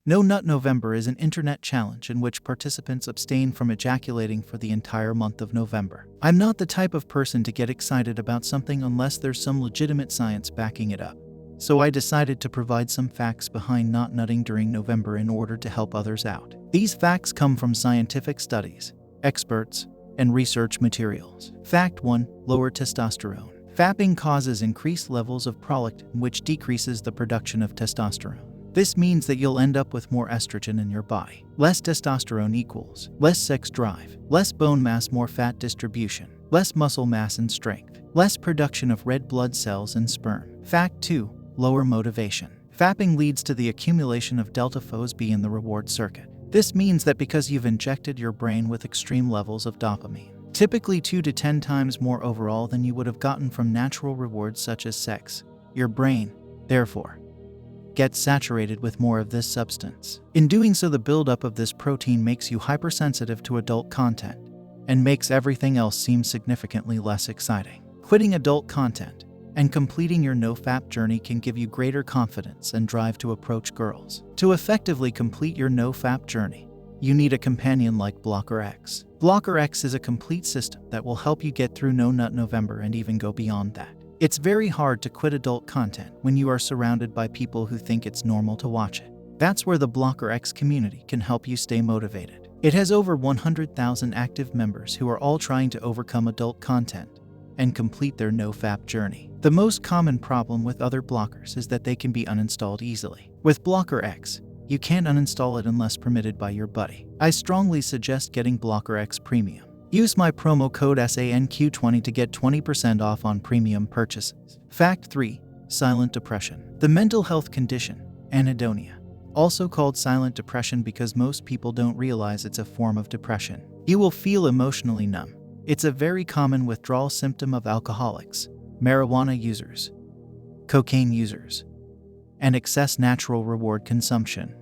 No Nut November is an internet challenge in which participants abstain from ejaculating for the entire month of November. I'm not the type of person to get excited about something unless there's some legitimate science backing it up. So I decided to provide some facts behind not nutting during November in order to help others out. These facts come from scientific studies, experts, and research materials. Fact 1. Lower testosterone. Fapping causes increased levels of prolactin, which decreases the production of testosterone. This means that you'll end up with more estrogen in your body. Less testosterone equals less sex drive, less bone mass, more fat distribution, less muscle mass and strength, less production of red blood cells and sperm. Fact 2. Lower motivation. Fapping leads to the accumulation of delta FOSB in the reward circuit. This means that because you've injected your brain with extreme levels of dopamine, typically 2 to 10 times more overall than you would have gotten from natural rewards such as sex, your brain, therefore, gets saturated with more of this substance. In doing so, the buildup of this protein makes you hypersensitive to adult content and makes everything else seem significantly less exciting. Quitting adult content and completing your no-fap journey can give you greater confidence and drive to approach girls. To effectively complete your no-fap journey, you need a companion like Blocker X. Blocker X is a complete system that will help you get through No Nut November and even go beyond that. It's very hard to quit adult content when you are surrounded by people who think it's normal to watch it. That's where the Blocker X community can help you stay motivated. It has over 100,000 active members who are all trying to overcome adult content and complete their no-fap journey. The most common problem with other blockers is that they can be uninstalled easily. With Blocker X, you can't uninstall it unless permitted by your buddy. I strongly suggest getting Blocker X Premium. Use my promo code SANQ20 to get 20% off on premium purchases. Fact 3. Silent depression. The mental health condition, anhedonia, also called silent depression because most people don't realize it's a form of depression. You will feel emotionally numb. It's a very common withdrawal symptom of alcoholics, marijuana users, cocaine users, and excess natural reward consumption.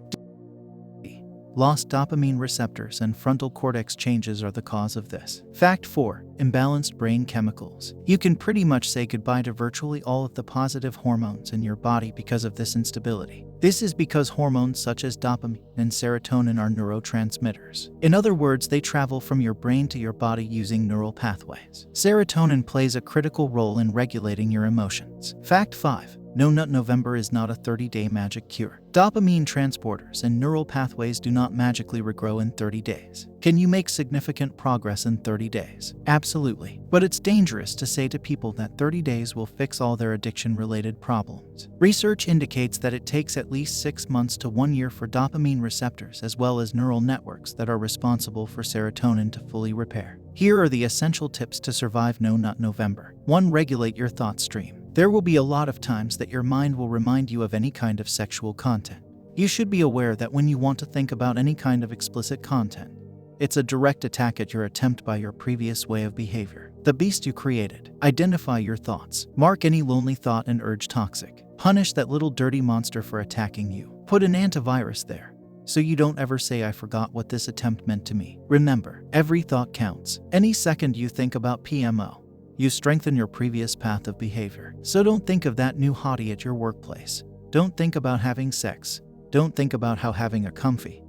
Lost dopamine receptors and frontal cortex changes are the cause of this. Fact 4. Imbalanced brain chemicals. You can pretty much say goodbye to virtually all of the positive hormones in your body because of this instability. This is because hormones such as dopamine and serotonin are neurotransmitters. In other words, they travel from your brain to your body using neural pathways. Serotonin plays a critical role in regulating your emotions. Fact 5. No Nut November is not a 30-day magic cure. Dopamine transporters and neural pathways do not magically regrow in 30 days. Can you make significant progress in 30 days? Absolutely. But it's dangerous to say to people that 30 days will fix all their addiction-related problems. Research indicates that it takes at least 6 months to 1 year for dopamine receptors as well as neural networks that are responsible for serotonin to fully repair. Here are the essential tips to survive No Nut November. 1. Regulate your thought stream. There will be a lot of times that your mind will remind you of any kind of sexual content. You should be aware that when you want to think about any kind of explicit content, it's a direct attack at your attempt by your previous way of behavior. The beast you created. Identify your thoughts. Mark any lonely thought and urge toxic. Punish that little dirty monster for attacking you. Put an antivirus there, so you don't ever say I forgot what this attempt meant to me. Remember, every thought counts. Any second you think about PMO, you strengthen your previous path of behavior. So don't think of that new hottie at your workplace. Don't think about having sex. Don't think about how having a comfy,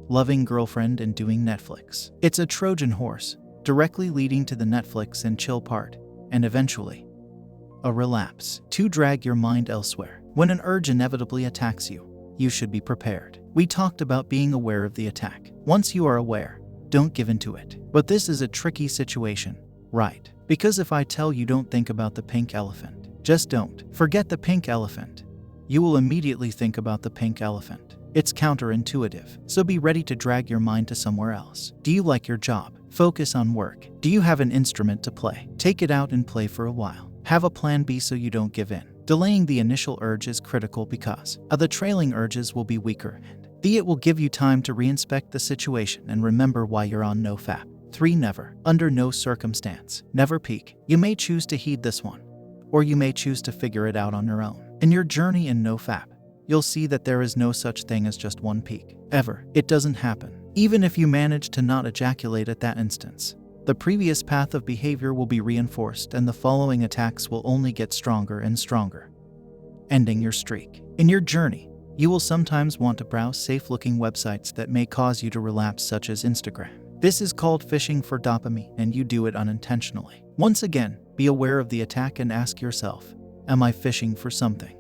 loving girlfriend and doing Netflix. It's a Trojan horse, directly leading to the Netflix and chill part, and eventually, a relapse. 2. Drag your mind elsewhere. When an urge inevitably attacks you, you should be prepared. We talked about being aware of the attack. Once you are aware, don't give in to it. But this is a tricky situation, right? Because if I tell you don't think about the pink elephant, just don't. Forget the pink elephant. You will immediately think about the pink elephant. It's counterintuitive, so be ready to drag your mind to somewhere else. Do you like your job? Focus on work. Do you have an instrument to play? Take it out and play for a while. Have a plan B so you don't give in. Delaying the initial urge is critical because the trailing urges will be weaker, and it will give you time to reinspect the situation and remember why you're on no-fap. 3. Never, under no circumstance, never peak. You may choose to heed this one, or you may choose to figure it out on your own. In your journey in no-fap, you'll see that there is no such thing as just one peak. Ever. It doesn't happen. Even if you manage to not ejaculate at that instance, the previous path of behavior will be reinforced and the following attacks will only get stronger and stronger, ending your streak. In your journey, You will sometimes want to browse safe-looking websites that may cause you to relapse, such as Instagram. This is called fishing for dopamine, and you do it unintentionally. Once again, be aware of the attack and ask yourself, am I fishing for something?